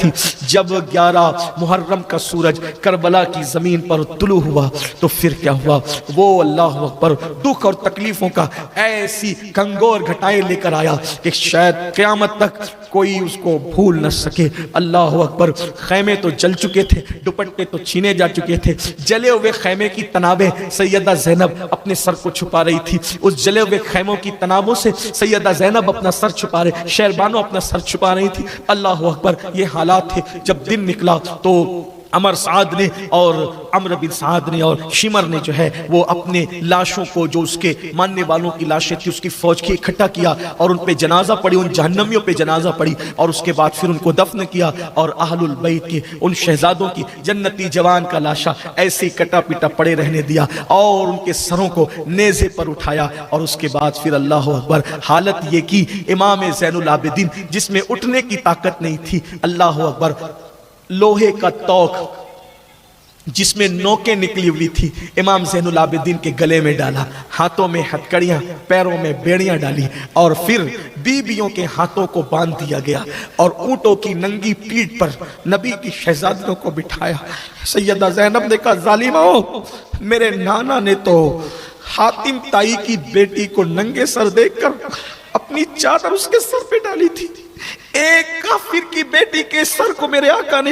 تھی جب 11 محرم کا سورج کربلا کی زمین پر طلوع ہوا تو پھر کیا ہوا؟ وہ اللہ اکبر دکھ اور تکلیفوں کا ایسی کنگور گھٹائیں لے کر آیا کہ شاید قیامت تک کوئی اس کو بھول نہ سکے۔ اللہ اکبر، خیمے تو جل چکے تھے، دوپٹے تو چھینے جا چکے تھے، جلے ہوئے خیمے کی تنابیں سیدہ زینب اپنے سر کو چھپا رہی تھی، اس جلے ہوئے خیموں کی تنابوں سے سیدہ زینب اپنا سر چھپا رہے، شہربانو اپنا سر چھپا رہی تھی۔ اللہ اکبر، یہ حالات تھے۔ جب دن نکلا تو عمر سعد نے اور عمرو بن سعد نے اور شمر نے جو ہے وہ اپنے لاشوں کو، جو اس کے ماننے والوں کی لاشیں تھی، اس کی فوج کی اکٹھا کیا اور ان پہ جنازہ پڑھی، ان جہنمیوں پہ جنازہ پڑھی، اور اس کے بعد پھر ان کو دفن کیا اور اہل البیت کے ان شہزادوں کی جنتی جوان کا لاشا ایسے کٹا پیٹا پڑے رہنے دیا اور ان کے سروں کو نیزے پر اٹھایا، اور اس کے بعد پھر اللہ اکبر حالت یہ کی امام زین العابدین جس میں اٹھنے کی طاقت نہیں تھی، اللہ اکبر لوہے کا توق جس میں نوکیں نکلی ہوئی تھی امام زین العابدین کے گلے میں ڈالا، ہاتھوں میں ہتھکڑیاں، پیروں میں بیڑیاں ڈالی، اور پھر بیویوں کے ہاتھوں کو باندھ دیا گیا اور اونٹوں کی ننگی پیٹھ پر نبی کی شہزادیوں کو بٹھایا۔ سیدہ زینب نے کہا ظالمو، میرے نانا نے تو حاتم تائی کی بیٹی کو ننگے سر دیکھ کر اپنی چادر اس کے سر پہ ڈالی تھی، ایک کافر کی بیٹی کے سر کو میرے آقا نے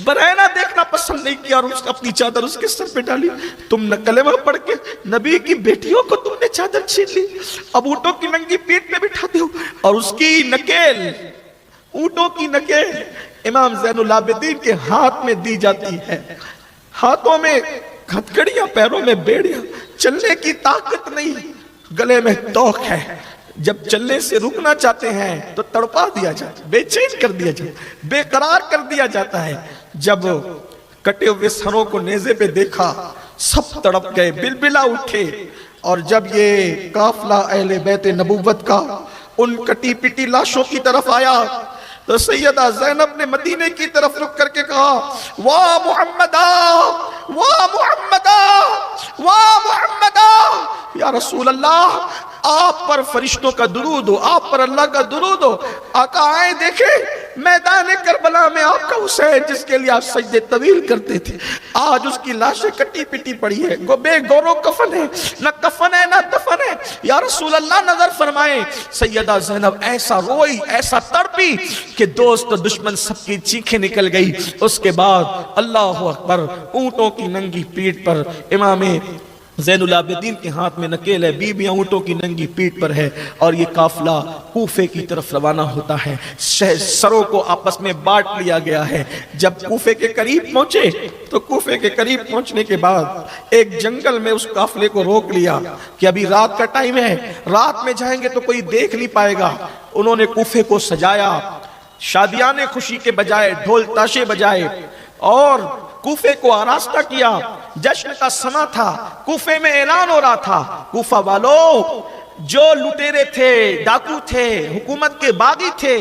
برائنا دیکھنا پسند نہیں کیا اور اپنی چادر اس کے سر پہ ڈالی۔ تم نہ کلمہ پڑھ کے نبی کی بیٹیوں کو تم نے چادر چھین لی، اب اونٹوں کی ننگی پیٹھ پہ بٹھاتے ہو، اور اس کی نکیل، اونٹوں کی نکیل امام زین العابدین کے ہاتھ میں دی جاتی ہے، ہاتھوں میں ہتھکڑیاں، پیروں میں بیڑیاں، چلنے کی طاقت نہیں، گلے میں توق ہے، جب چلنے سے رکنا چاہتے ہیں تو تڑپا دیا جاتا ہے، بے چین کر دیا جاتا ہے، بے قرار کر دیا جاتا ہے۔ جب کٹے ہوئے سروں کو نیزے پہ دیکھا سب تڑپ گئے، بلبلا اٹھے، اور جب یہ قافلہ اہل بیت نبوت کا ان کٹی پٹی لاشوں کی طرف آیا تو سیدہ زینب نے مدینے کی طرف رک کر کے کہا واہ محمدہ، واہ محمدہ، واہ محمدہ، یا رسول اللہ آپ پر فرشتوں کا درود ہو، آپ پر اللہ کا درود ہو۔ آقا آئے دیکھیں میدان کربلا میں آپ کا حسین جس کے لیے آپ سجدے طویل کرتے تھے، آج اس کی لاشیں کٹی پٹی پڑی ہے، بے گورو کفن ہے، نہ کفن ہے نہ دفن ہے، یا رسول اللہ نظر فرمائیں۔ سیدہ زینب ایسا روئی، ایسا تڑپی کہ دوست و دشمن سب کی چیخیں نکل گئی۔ اس کے بعد اللہ اکبر اونٹوں کی ننگی پیٹھ پر امام زین العابدین کے ہاتھ میں نکیل ہے، بیویاں اونٹوں کی ننگی پیٹھ پر ہے، اور یہ قافلہ کوفے کی طرف روانہ ہوتا ہے، سروں کو آپس میں بانٹ لیا گیا ہے۔ جب کوفے کے قریب پہنچے تو کوفے کے قریب پہنچنے کے بعد ایک جنگل میں اس قافلے کو روک لیا کہ ابھی رات کا ٹائم ہے، رات میں جائیں گے تو کوئی دیکھ نہیں پائے گا۔ انہوں نے کوفے کو سجایا، شادیاں خوشی کے بجائے ڈھول تاشے بجائے، اور کوفے کو آراستہ کیا، جشن کا سما تھا، کوفے میں اعلان ہو رہا تھا کوفہ والو، جو لٹیرے تھے، ڈاکو تھے، حکومت کے باغی تھے،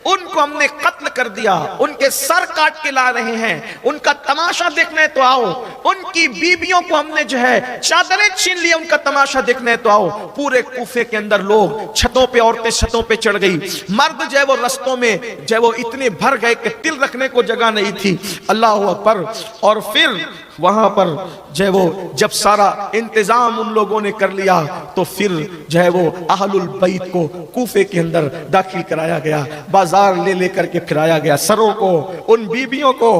ان کو ہم نے قتل کر دیا، ان کے سر کاٹ کے لا رہے ہیں، ان کا تماشا دیکھنے تو آؤ، ان کی بیبیوں کو ہم نے جو ہے چادریں چھین لی، ان کا تماشا دیکھنے تو آؤ۔ پورے کوفے کے اندر لوگ چھتوں پہ، عورتیں چھتوں پہ چڑھ گئی، مرد جو ہے وہ رستوں میں جو ہے وہ اتنے بھر گئے کہ تل رکھنے کو جگہ نہیں تھی۔ اللہ اکبر، اور پھر وہاں پر جو ہے وہ جب سارا انتظام ان لوگوں نے کر لیا تو پھر جو ہے وہ اہل البیت کو کوفے کے اندر داخل کرایا گیا، بازار لے لے کر کے پھرایا گیا، سروں کو، ان بیبیوں کو۔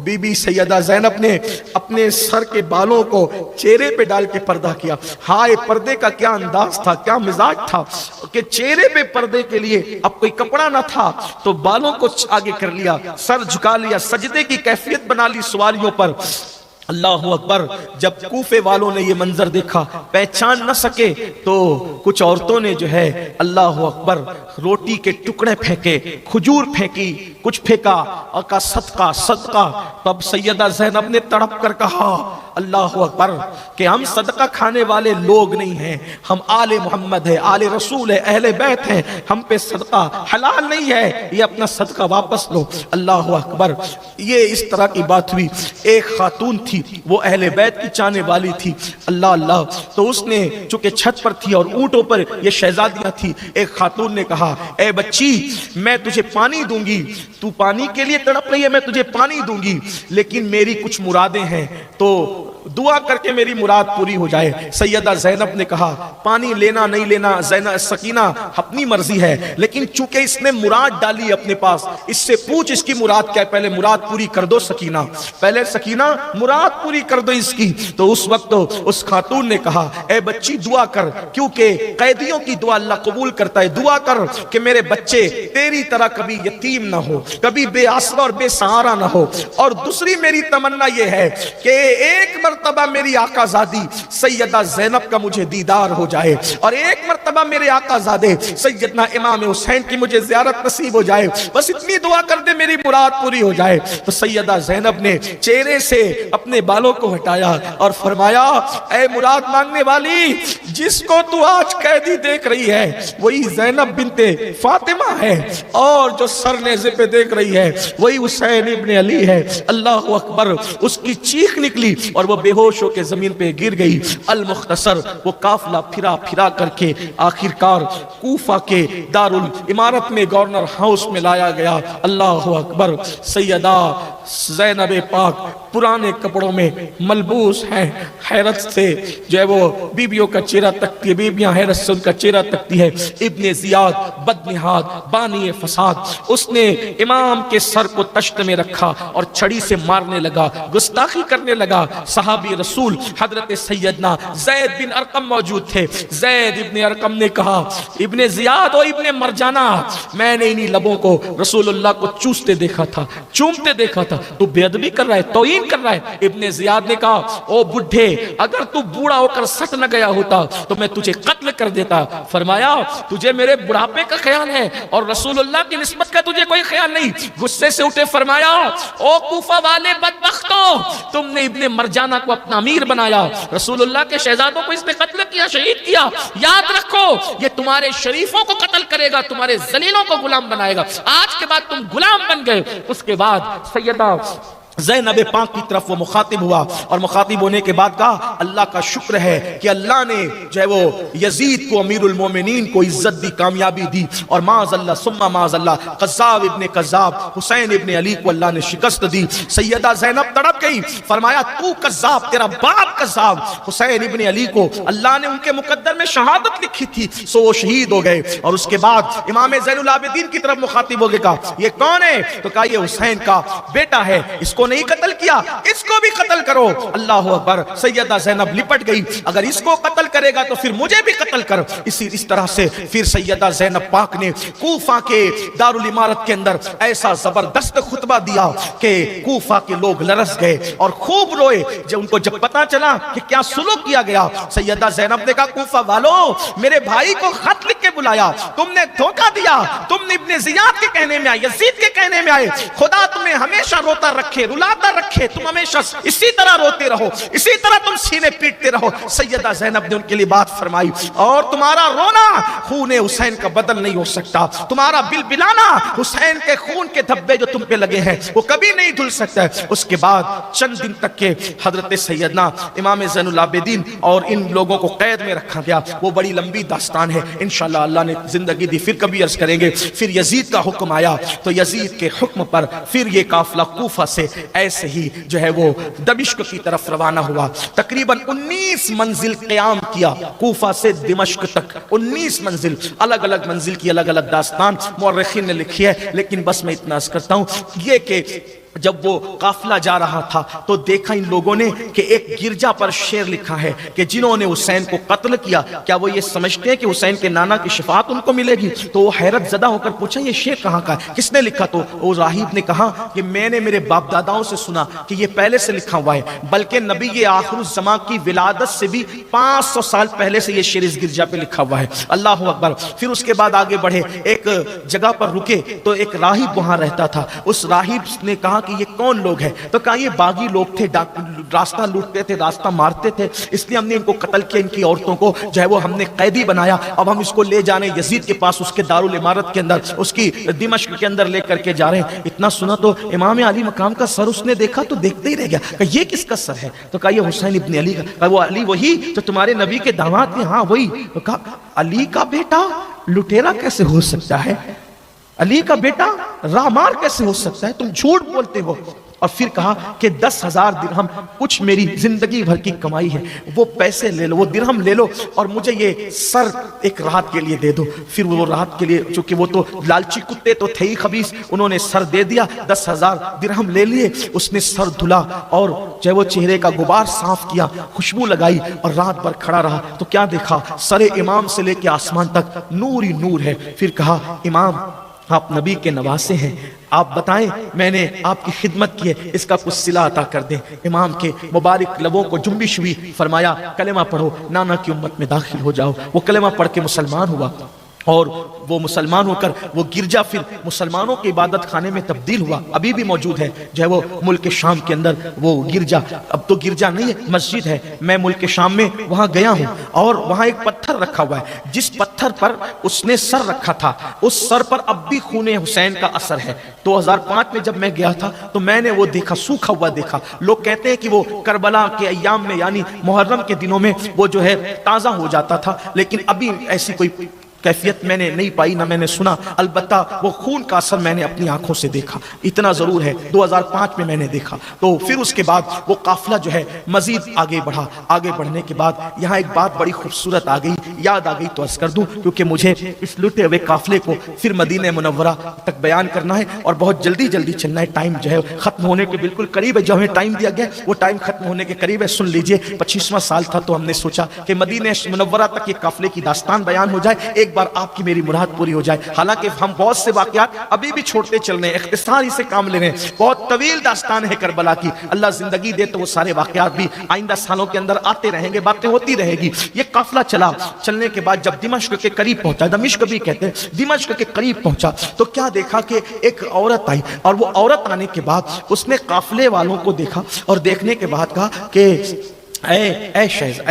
بی بی سیدہ زینب نے اپنے سر کے بالوں کو چہرے پہ ڈال کے پردہ کیا۔ ہائے پردے کا کیا انداز تھا، کیا مزاج تھا کہ چہرے پہ پردے کے لیے اب کوئی کپڑا نہ تھا تو بالوں کو آگے کر لیا، سر جھکا لیا، سجدے کی کیفیت بنا لی سواریوں پر۔ اللہ اکبر، جب کوفے والوں نے یہ منظر دیکھا پہچان نہ سکے تو کچھ عورتوں نے جو ہے اللہ اکبر روٹی کے ٹکڑے پھینکے، کھجور پھینکی، کچھ پھینکا، آقا صدقہ صدقہ۔ تب سیدہ زینب نے تڑپ کر کہا اللہ اکبر کہ ہم صدقہ کھانے والے لوگ نہیں ہیں، ہم آل محمد ہے، آل رسول ہے، اہل بیت ہیں، ہم پہ صدقہ حلال نہیں ہے، یہ اپنا صدقہ واپس لو۔ اللہ اکبر، یہ اس طرح کی بات ہوئی۔ ایک خاتون تھی، وہ اہل بیت کی چاہنے والی تھی، اللہ اللہ، تو اس نے چونکہ چھت پر تھی اور اونٹوں پر یہ شہزادیاں تھی، ایک خاتون نے کہا اے بچی میں تجھے پانی دوں گی، تو پانی کے لیے تڑپ رہی ہے، میں تجھے پانی دوں گی، لیکن میری کچھ مرادیں ہیں تو دعا کر کے میری مراد پوری ہو جائے۔ سیدہ زینب نے کہا پانی لینا نہیں لینا سکینہ اپنی مرضی ہے، لیکن چونکہ اس نے مراد ڈالی اپنے پاس، اس سے پوچھ اس کی مراد کیا ہے، پہلے مراد پوری کر دو سکینہ، پہلے سکینہ مراد پوری کر دو اس کی۔ تو اس وقت اس خاتون نے کہا اے بچی دعا کر، کیونکہ قیدیوں کی دعا اللہ قبول کرتا ہے، دعا کر کہ میرے بچے تیری طرح کبھی یتیم نہ ہو، کبھی بے آسرا اور بے سہارا نہ ہو، اور دوسری میری تمنا یہ ہے کہ ایک مرتبہ میری آقا زادی سیدہ زینب کا مجھے دیدار ہو جائے، اور ایک مرتبہ میرے آقا زادے سیدنا امام حسین کی مجھے زیارت نصیب ہو جائے، بس اتنی دعا کر دے میری مراد پوری ہو جائے۔ تو سیدہ زینب نے چہرے سے اپنے بالوں کو ہٹایا اور فرمایا اے مراد مانگنے والی، جس کو تو آج قیدی دیکھ رہی ہے وہی زینب بنت فاطمہ ہے، اور جو سر نیزے پہ دیکھ رہی ہے وہی حسین ابن علی ہے۔ اللہ اکبر، اس کی چیخ نکلی اور وہ بے ہوش ہو کے زمین پہ گر گئی۔ المختصر، وہ قافلہ پھرا پھرا کر کے آخرکار کوفہ کے دارالامارت میں گورنر ہاؤس میں لایا گیا۔ اللہ اکبر، سیدہ زینب پاک پرانے کپڑوں میں ملبوس ہیں، حیرت سے جو ہے وہ بیبیوں کا چہرہ تکتی ہے، بیبیاں حیرت سے ان کا چہرہ تکتی ہے۔ ابن زیاد بدنہاد بانی فساد، اس نے امام کے سر کو تشت میں رکھا اور چھڑی سے مارنے لگا، گستاخی کرنے لگا۔ صحابی رسول حضرت سیدنا زید بن ارقم موجود تھے۔ زید ابن ارقم نے کہا ابن زیاد و ابن مرجانہ، میں نے انہی لبوں کو رسول اللہ کو چوستے دیکھا تھا، چومتے دیکھا تھا، تو بے ادبی کر رہا ہے، توہین کر رہا ہے۔ ابن زیاد نے کہا او بڈھے، اگر تو بوڑھا ہو کر سٹ نہ گیا ہوتا تو میں تجھے قتل کر دیتا۔ فرمایا تجھے میرے بڑھاپے کا خیال ہے اور رسول اللہ کی نسبت کا تجھے کوئی خیال نہیں۔ غصے سے اٹھے، فرمایا او کوفہ والے بدبختوں، تم نے ابن مرجانہ کو اپنا امیر بنایا، رسول اللہ کے شہزادوں کو اس نے قتل کیا، شہید کیا، یاد رکھو یہ تمہارے شریفوں کو قتل کرے گا، تمہارے ذلیلوں کو غلام بنائے گا۔ آج کے بعد تم غلام بن گئے۔ اس کے بعد سیدہ زینب پاک کی طرف وہ مخاطب ہوا اور مخاطب ہونے کے بعد کہا اللہ کا شکر ہے کہ اللہ نے جو ہے وہ یزید کو امیر المومنین کو عزت دی، کامیابی دی، اور معاذ اللہ ثم معاذ اللہ قذاب ابن قذاب حسین ابن علی کو اللہ نے شکست دی۔ سیدہ زینب تڑپ گئی، فرمایا تو قذاب، تیرا باپ قذاب۔ حسین ابن علی کو اللہ نے ان کے مقدر میں شہادت لکھی تھی، سو وہ شہید ہو گئے۔ اور اس کے بعد امام زین العابدین کی طرف مخاطب ہو گئے، کہا یہ کون ہے؟ تو کہا یہ حسین کا بیٹا ہے، اس کو نہیں قتل کیا، اس کو بھی قتل کرو۔ اللہ اکبر، سیدہ زینب لپٹ گئی، اگر اس کو قتل کرے گا تو پھر مجھے بھی قتل کر۔ اس طرح سے پھر سیدہ زینب پاک نے کوفہ کے دارالامارت کے اندر ایسا زبردست خطبہ دیا کہ کوفہ کے لوگ لرز گئے اور خوب روئے۔ جب ان کو جب پتا چلا کہ کیا سلوک کیا گیا، سیدہ زینب نے کہا کوفہ والو، میرے بھائی کو خط لکھ کے بلایا، تم نے دھوکہ دیا، تم نے ابن زیاد کے کہنے میں آئے، یزید کے کہنے میں آئے، خدا تمہیں ہمیشہ روتا رکھے، رلاتا رکھے، تم ہمیشہ اسی طرح روتے رہو، اسی طرح تم سینے پیٹتے رہو۔ سیدہ زینب نے ان کے لیے بات فرمائی، اور تمہارا رونا خون حسین کا بدل نہیں ہو سکتا، تمہارا بلبلانا حسین کے خون کے دھبے جو تم پہ لگے ہیں وہ کبھی نہیں دھل سکتا ہے۔ اس کے بعد چند دن تک کے حضرت سیدنا امام زین العابدین اور ان لوگوں کو قید میں رکھا گیا، وہ بڑی لمبی داستان ہے، انشاءاللہ اللہ نے زندگی دی پھر کبھی عرض کریں گے۔ پھر یزید کا حکم آیا، تو یزید کے حکم پر پھر یہ قافلہ کوفہ سے ایسے ہی جو ہے وہ دمشق کی طرف روانہ ہوا۔ تقریباً 19 منزل قیام کیا، کوفہ سے دمشق تک 19 منزل، الگ الگ منزل کی الگ الگ داستان مورخین نے لکھی ہے، لیکن بس میں اتنا عرض کرتا ہوں یہ کہ جب وہ قافلہ جا رہا تھا تو دیکھا ان لوگوں نے کہ ایک گرجا پر شعر لکھا ہے کہ جنہوں نے حسین کو قتل کیا کیا وہ یہ سمجھتے ہیں کہ حسین کے نانا کی شفاعت ان کو ملے گی؟ تو وہ حیرت زدہ ہو کر پوچھا یہ شعر کہاں کا ہے، کس نے لکھا؟ تو وہ راہب نے کہا کہ میں نے میرے باپ داداؤں سے سنا کہ یہ پہلے سے لکھا ہوا ہے، بلکہ نبی آخر الزمان کی ولادت سے بھی 500 سال پہلے سے یہ شعر اس گرجا پہ لکھا ہوا ہے۔ اللہ اکبر۔ پھر اس کے بعد آگے بڑھے، ایک جگہ پر رکے تو ایک راہب وہاں رہتا تھا، اس راہب نے کہا کہ یہ کون لوگ ہیں؟ تو کہا یہ باغی لوگ تھے، راستہ لوٹتے تھے، راستہ مارتے تھے، اس لیے ہم نے ان کو قتل کیا، ان کی عورتوں کو جو ہے وہ ہم نے قیدی بنایا، اب ہم اس کو لے جانے یزید کے پاس، اس کے دارالامارت کے اندر، اس کی دمشق کے اندر لے کر کے جا رہے ہیں۔ اتنا سنا تو امام علی مقام کا سر اس نے دیکھا تو دیکھتے ہی رہ گیا، کہ یہ کس کا سر ہے؟ تو کہا یہ حسین ابن علی کا۔ کہا وہ علی وہی جو تمہارے نبی کے داماد ہیں؟ ہاں وہی۔ تو کہا علی کا بیٹا لٹیرا کیسے ہو سکتا ہے؟ علی کا بیٹا رامار کیسے ہو سکتا ہے؟ تم جھوٹ بولتے ہو۔ اور پھر کہا کہ 10,000 درہم کچھ میری زندگی بھر کی کمائی ہے، وہ پیسے لے لو، وہ درہم لے لو، اور مجھے یہ سر ایک رات کے لیے دے دو۔ پھر وہ رات کے لیے، چونکہ وہ تو لالچی کتے تو تھے ہی خبیث، انہوں نے سر دے دیا، 10,000 درہم لے لیے، اس نے سر دھلا اور جو وہ چہرے کا غبار صاف کیا، خوشبو لگائی، اور رات بھر کھڑا رہا۔ تو کیا دیکھا؟ سر امام سے لے کے آسمان تک نور ہی نور ہے۔ پھر کہا امام آپ نبی کے نواسے ہیں، آپ بتائیں میں نے آپ کی خدمت کی ہے، اس کا کچھ صلہ عطا کر دیں۔ امام کے مبارک لبوں کو جنبش ہوئی، فرمایا کلمہ پڑھو، نانا کی امت میں داخل ہو جاؤ۔ وہ کلمہ پڑھ کے مسلمان ہوا، اور وہ مسلمان ہو کر وہ گرجا پھر مسلمانوں کے عبادت خانے میں تبدیل ہوا، ابھی بھی موجود ہے جو ہے وہ ملک شام کے اندر وہ گرجا، اب تو گرجا نہیں ہے مسجد ہے۔ میں ملک شام میں وہاں گیا ہوں، اور وہاں ایک پتھر رکھا ہوا ہے، جس پتھر پر اس نے سر رکھا تھا، اس سر پر اب بھی خون حسین کا اثر ہے۔ 2005 میں جب میں گیا تھا تو میں نے وہ دیکھا، سوکھا ہوا دیکھا۔ لوگ کہتے ہیں کہ وہ کربلا کے ایام میں یعنی محرم کے دنوں میں وہ جو ہے تازہ ہو جاتا تھا، لیکن ابھی ایسی کوئی کیفیت میں نے نہیں پائی، نہ میں نے سنا، البتہ وہ خون کا اثر میں نے اپنی آنکھوں سے دیکھا، اتنا ضرور ہے 2005 میں نے دیکھا۔ تو پھر اس کے بعد وہ قافلہ جو ہے مزید آگے بڑھا، آگے بڑھنے کے بعد یہاں ایک بات بڑی خوبصورت آ گئی، یاد آ گئی تو عرض کر دوں، کیونکہ مجھے اس لٹے ہوئے قافلے کو پھر مدینہ منورہ تک بیان کرنا ہے، اور بہت جلدی جلدی چلنا ہے، ٹائم جو ہے ختم ہونے کے بالکل قریب ہے، جو ہمیں ٹائم دیا گیا وہ ٹائم ختم ہونے کے قریب ہے۔ سن لیجئے 25واں سال تھا تو ہم نے سوچا کہ مدینہ منورہ تک یہ قافلے کی داستان بیان ہو جائے، ایک بار آپ کی میری مراد پوری ہو جائے۔ حالانکہ ہم بہت سے واقعات ابھی بھی چھوڑتے چل رہے ہیں، اختصاری سے کام لے رہے ہیں، بہت طویل داستان ہے کربلا کی، اللہ زندگی دے تو وہ سارے واقعات بھی آئندہ سالوں کے اندر آتے رہیں گے، باتیں ہوتی رہے گی۔ یہ قافلہ چلا، چلنے کے بعد جب دمشق کے قریب پہنچا، دمشق بھی کہتے ہیں، دمشق کے قریب پہنچا تو کیا دیکھا کہ ایک عورت آئی، اور وہ عورت آنے کے بعد اس نے قافلے والوں کو دیکھا، اور دیکھنے کے بعد کہا کہ اے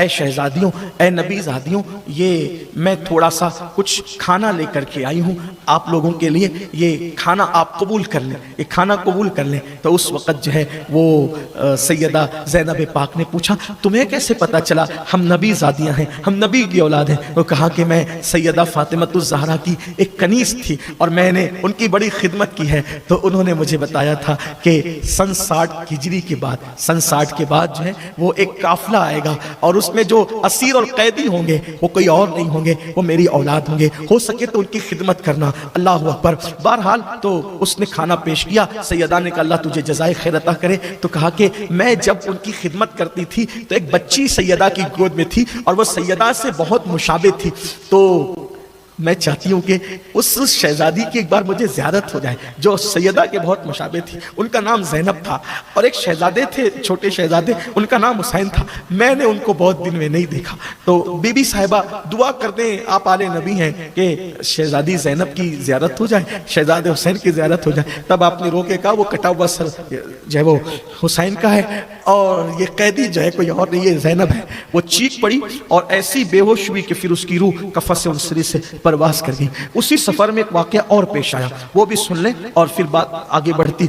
شہزادیوں، اے نبی زادیوں، یہ میں تھوڑا سا کچھ کھانا لے کر کے آئی ہوں آپ لوگوں کے لیے، یہ کھانا آپ قبول کر لیں، یہ کھانا قبول کر لیں۔ تو اس وقت جو ہے وہ سیدہ زینب پاک نے پوچھا تمہیں کیسے پتا چلا ہم نبی زادیاں ہیں، ہم نبی کی اولاد ہیں؟ تو کہا کہ میں سیدہ فاطمۃ الزہرا کی ایک کنیز تھی، اور میں نے ان کی بڑی خدمت کی ہے، تو انہوں نے مجھے بتایا تھا کہ سن 60 ہجری کے بعد، سن 60 کے بعد جو ہے وہ ایک قافلہ آئے گا، اور اس میں جو اسیر اور قیدی ہوں گے وہ کوئی اور نہیں ہوں گے، وہ میری اولاد ہوں گے، ہو سکے تو ان کی خدمت کرنا۔ اللہ اکبر۔ بہرحال تو اس نے کھانا پیش کیا، سیدہ نے کہا اللہ تجھے جزائے خیر عطا کرے۔ تو کہا کہ میں جب ان کی خدمت کرتی تھی تو ایک بچی سیدہ کی گود میں تھی، اور وہ سیدہ سے بہت مشابہ تھی، تو میں چاہتی ہوں کہ اس شہزادی کی ایک بار مجھے زیارت ہو جائے جو سیدہ کے بہت مشابہ تھی۔ ان کا نام زینب تھا، اور ایک شہزادے تھے، چھوٹے شہزادے، ان کا نام حسین تھا، میں نے ان کو بہت دن میں نہیں دیکھا۔ تو بی بی صاحبہ دعا کر دیں، آپ آل نبی ہیں، کہ شہزادی زینب کی زیارت ہو جائے، شہزادے حسین کی زیارت ہو جائے۔ تب آپ نے رو کے کہا وہ کٹا ہوا سر جو ہے وہ حسین کا ہے، اور یہ قیدی جو ہے کوئی اور نہیں، یہ زینب ہے۔ وہ چیخ پڑی اور ایسی بے ہوش ہوئی کہ پھر اس کی روح کفن سے انسری سے پرواز کر گئی۔ اسی سفر میں ایک واقعہ اور پیش آیا، وہ بھی سن لیں اور پھر بات آگے بڑھتی۔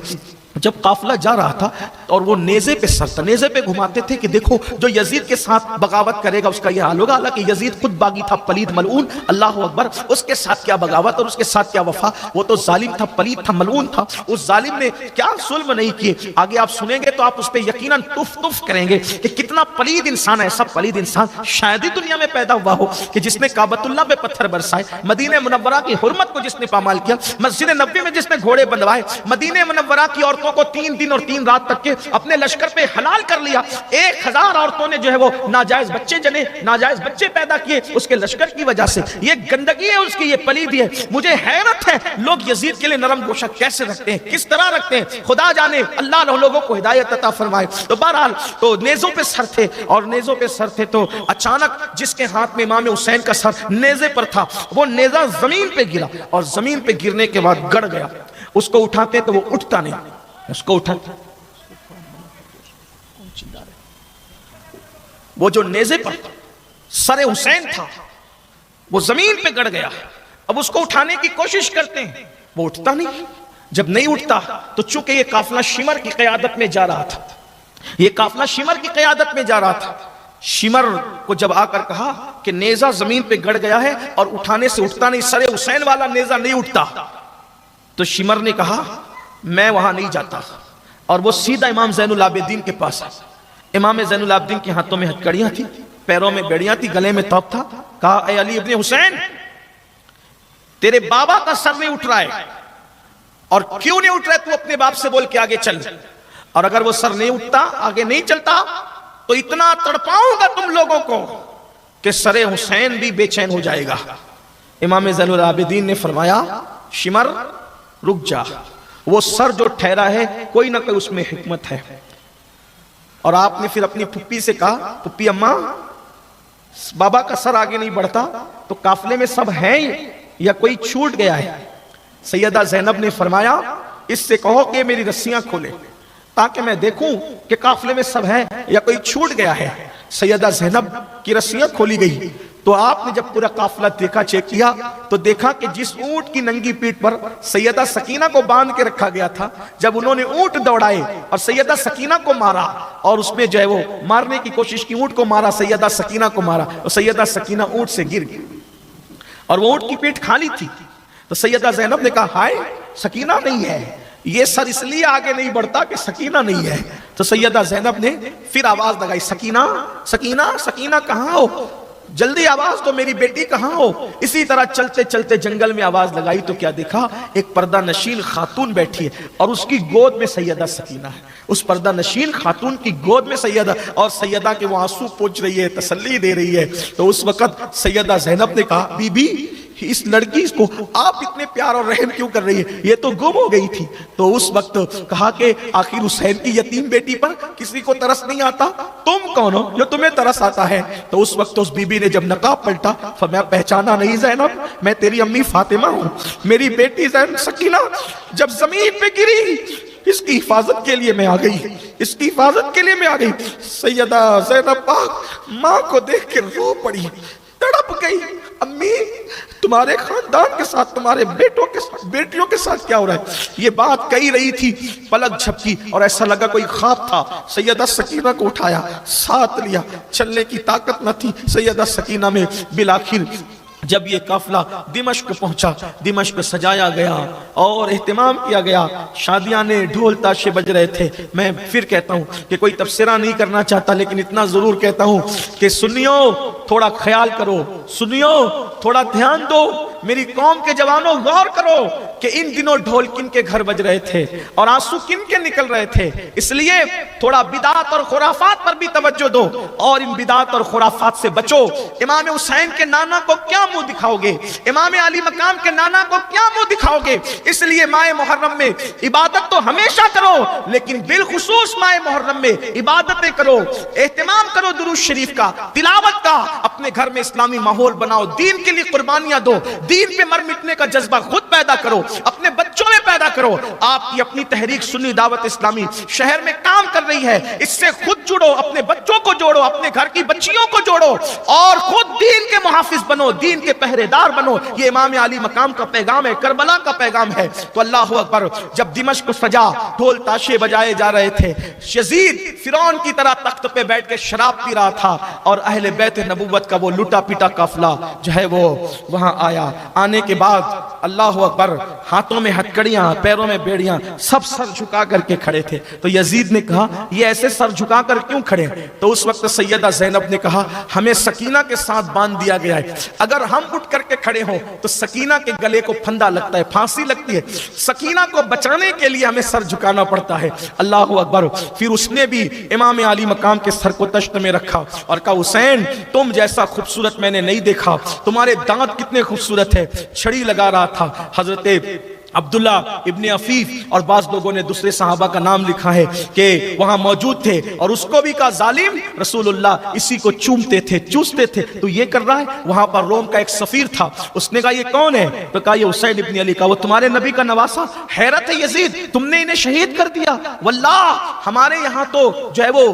جب قافلہ جا رہا تھا اور وہ نیزے پہ سر تھا، نیزے پہ گھماتے تھے کہ دیکھو جو یزید کے ساتھ بغاوت کرے گا اس کا یہ حال ہوگا۔ حالانکہ یزید خود باغی تھا، پلید ملعون، اللہ اکبر، اس کے ساتھ کیا بغاوت اور اس کے ساتھ کیا وفا، وہ تو ظالم تھا، پلید تھا، ملعون تھا۔ اس ظالم نے کیا ظلم نہیں کیے، آگے آپ سنیں گے تو آپ اس پہ یقیناً تف تف کریں گے کہ کتنا پلید انسان، ایسا پلید انسان شاید ہی دنیا میں پیدا ہوا ہو کہ جس نے کعبۃ اللہ پہ پتھر برسائے، مدینہ منورہ کی حرمت کو جس نے پامال کیا، مسجد نبوی میں جس نے گھوڑے بندوائے، مدینہ منورہ کی عورتوں کو 3 دن اور 3 رات تک کے اپنے لشکر پہ حلال کر لیا، 1000 عورتوں نے جو ہے وہ ناجائز بچے جنے، ناجائز بچے پیدا کیے اس کے لشکر کی وجہ سے۔ یہ گندگی ہے اس کی، یہ پلیدی ہے۔ مجھے حیرت ہے لوگ یزید کے لیے نرم گوشہ کیسے رکھتے ہیں، کس طرح رکھتے ہیں، خدا جانے، اللہ لوگوں کو ہدایت عطا فرمائے۔ تو بہرحال تو نیزوں پہ سر تھے، اور نیزوں پہ سر تھے تو اچانک جس کے ہاتھ میں امام حسین کا سر نیزے پر تھا، وہ نیزہ زمین پہ گرا، اور زمین پہ گرنے کے بعد گڑ گیا۔ اس کو اٹھاتے تو وہ اٹھتا نہیں، اس کو اٹھا, وہ جو نیزے پر سر حسین تھا وہ زمین پہ گڑ گیا. اب اس کو اٹھانے کی کوشش کرتے ہیں, وہ اٹھتا نہیں. جب نہیں اٹھتا تو چونکہ یہ قافلہ شمر کی قیادت میں جا رہا تھا, یہ قافلہ شمر کی قیادت میں جا رہا تھا. شمر کو جب آ کر کہا کہ نیزہ زمین پہ گڑ گیا ہے اور اٹھانے سے اٹھتا نہیں, سر حسین والا نیزہ نہیں اٹھتا, تو شمر نے کہا میں وہاں نہیں جاتا. اور وہ سیدھا امام زین العابدین کے پاس ہے. امام زین العابدین کے ہاتھوں میں ہتھکڑیاں تھی, پیروں میں بیڑیاں تھی, گلے میں توپ تھا. کہا اے علی ابن حسین, تیرے بابا کا سر نہیں اٹھ رہا ہے, اور کیوں نہیں اٹھ رہا ہے تو اپنے باپ سے بول کے آگے چل, اور اگر وہ سر نہیں اٹھتا, آگے نہیں چلتا, تو اتنا تڑپاؤں گا تم لوگوں کو کہ سر حسین بھی بے چین ہو جائے گا. امام زین العابدین نے فرمایا شمر رک جا, وہ سر جو ٹھہرا ہے کوئی نہ کوئی اس میں حکمت ہے. اور آپ نے پھر اپنی پھپھی سے کہا پھپھی اماں, بابا کا سر آگے نہیں بڑھتا تو قافلے میں سب ہیں یا کوئی چھوٹ گیا ہے؟ سیدہ زینب نے فرمایا اس سے کہو کہ میری رسیاں کھولے تاکہ میں دیکھوں کہ قافلے میں سب ہیں یا کوئی چھوٹ گیا ہے. سیدہ زینب کی رسیاں کھولی گئی تو آپ نے جب پورا قافلہ دیکھا, چیک کیا, تو دیکھا کہ جس اونٹ کی ننگی پیٹھ پر سیدہ سکینہ کو باندھ کے رکھا گیا تھا, جب انہوں نے اونٹ دوڑائے اور سیدہ سکینہ کو مارا, اور اس میں جو ہے وہ مارنے کی کوشش کی, اونٹ کو مارا, سیدہ سکینہ کو مارا, اور سیدہ سکینہ اونٹ سے گر گئی اور وہ اونٹ کی پیٹھ خالی تھی. تو سیدہ زینب نے کہا ہائے سکینہ نہیں ہے, یہ سر اس لیے آگے نہیں بڑھتا کہ سکینہ نہیں ہے. تو سیدہ زینب نے پھر آواز لگائی سکینہ سکینہ سکینہ کہاں ہو, جلدی آواز تو, میری بیٹی کہاں ہو. اسی طرح چلتے چلتے جنگل میں آواز لگائی تو کیا دیکھا, ایک پردہ نشین خاتون بیٹھی ہے اور اس کی گود میں سیدہ سکینہ ہے. اس پردہ نشین خاتون کی گود میں سیدہ, اور سیدہ کے وہ آنسو پوچھ رہی ہے, تسلی دے رہی ہے. تو اس وقت سیدہ زینب نے کہا بی بی اس لڑکی کو آپ اتنے پیار اور رحم کیوں کر رہی ہے, یہ تو گم ہو گئی تھی. تو اس وقت کہا کہ آخر حسین کی یتیم بیٹی پر کسی کو ترس نہیں آتا, تم کون ہو جو تمہیں ترس آتا ہے. تو اس وقت اس بی بی نے جب نقاب پلٹا فرمایا پہچانا نہیں زینب, میں تیری امی فاطمہ ہوں, میری بیٹی سکینہ جب زمین پہ گری اس کی حفاظت کے لیے میں آ گئی, اس کی حفاظت کے لیے میں آ گئی. سیدہ زینب پاک ماں کو دیکھ کے رو پڑی, تڑپ گئی. امی تمہارے خاندان کے ساتھ, تمہارے بیٹوں کے ساتھ, بیٹیوں کے ساتھ کیا ہو رہا ہے؟ یہ بات کہی رہی تھی, پلک جھپکی اور ایسا لگا کوئی خواب تھا. سیدہ سکینہ کو اٹھایا, ساتھ لیا, چلنے کی طاقت نہ تھی سیدہ سکینہ میں. بالآخر جب یہ قافلہ دمشق پہنچا, دمشق سجایا گیا اور اہتمام کیا گیا, شادیاں نے, ڈھول تاشے بج رہے تھے. میں پھر کہتا ہوں کہ کوئی تبصرہ نہیں کرنا چاہتا, لیکن اتنا ضرور کہتا ہوں کہ سنیو تھوڑا خیال کرو, سنیو تھوڑا دھیان دو, میری قوم کے جوانوں غور کرو کہ ان دنوں ڈھول کن کے گھر بج رہے تھے اور آنسو کن کے نکل رہے تھے. اس لیے تھوڑا بدعات اور خرافات پر بھی توجہ دو اور ان بدعات اور خرافات سے بچو. امام حسین کے نانا کو کیا منہ دکھاؤ گے, امام علی مقام کے نانا کو کیا منہ دکھاؤ گے. اس لیے ماہ محرم میں عبادت تو ہمیشہ کرو, لیکن بالخصوص ماہ محرم میں عبادتیں کرو, اہتمام کرو درود شریف کا, تلاوت کا, اپنے گھر میں اسلامی ماحول بناؤ, دین کے لیے قربانیاں دو, دین پہ مر مٹنے کا جذبہ خود پیدا کرو, اپنے بچوں میں پیدا کرو. آپ کی اپنی تحریک سنی دعوت اسلامی شہر میں کام کر رہی ہے, اس سے خود جڑو, اپنے بچوں کو جوڑو, اپنے گھر کی بچیوں کو جوڑو اور خود دین کے محافظ بنو, دین کے پہرے دار بنو. یہ امام علی مقام کا پیغام ہے, کربلا کا پیغام ہے. تو اللہ اکبر, جب دمشق سجا, ڈھول تاشے بجائے جا رہے تھے, یزید فرعون کی طرح تخت پہ بیٹھ کے شراب پی رہا تھا, اور اہل بیت نبوت کا وہ لٹا پیٹا قافلہ جو ہے وہ وہاں آیا. آنے کے بعد اللہ اکبر, ہاتھوں میں ہتھکڑیاں, پیروں میں بیڑیاں, سب سر جھکا کر کے کھڑے تھے. تو یزید نے کہا یہ ایسے سر جھکا کر کیوں کھڑے؟ تو اس وقت سیدہ زینب نے کہا ہمیں سکینہ کے ساتھ باندھ دیا گیا ہے, اگر ہم اٹھ کر کے کھڑے ہوں تو سکینہ کے گلے کو پھندا لگتا ہے, پھانسی لگتی ہے, سکینہ کو بچانے کے لیے ہمیں سر جھکانا پڑتا ہے. اللہ اکبر. پھر اس نے بھی امام علی مقام کے سر کو تشت میں رکھا اور کہا حسین تم جیسا خوبصورت میں نے نہیں دیکھا, تمہارے دانت کتنے خوبصورت ہے. چھڑی لگا رہا تھا, حضرت عبداللہ ابن عفیف اور بعض لوگوں نے دوسرے صحابہ کا نام لکھا ہے کہ وہاں موجود تھے اور اس کو بھی کہا ظالم، رسول اللہ اسی کو چومتے تھے چوستے تھے تو یہ کر رہا ہے۔ وہاں پر روم کا ایک سفیر تھا، اس نے کہا یہ کون ہے؟ تو کہا یہ حسین ابن علی کا، وہ تمہارے نبی کا نواسا؟ حیرت ہے یزید تم نے انہیں شہید کر دیا، واللہ ہمارے یہاں تو جو ہے وہ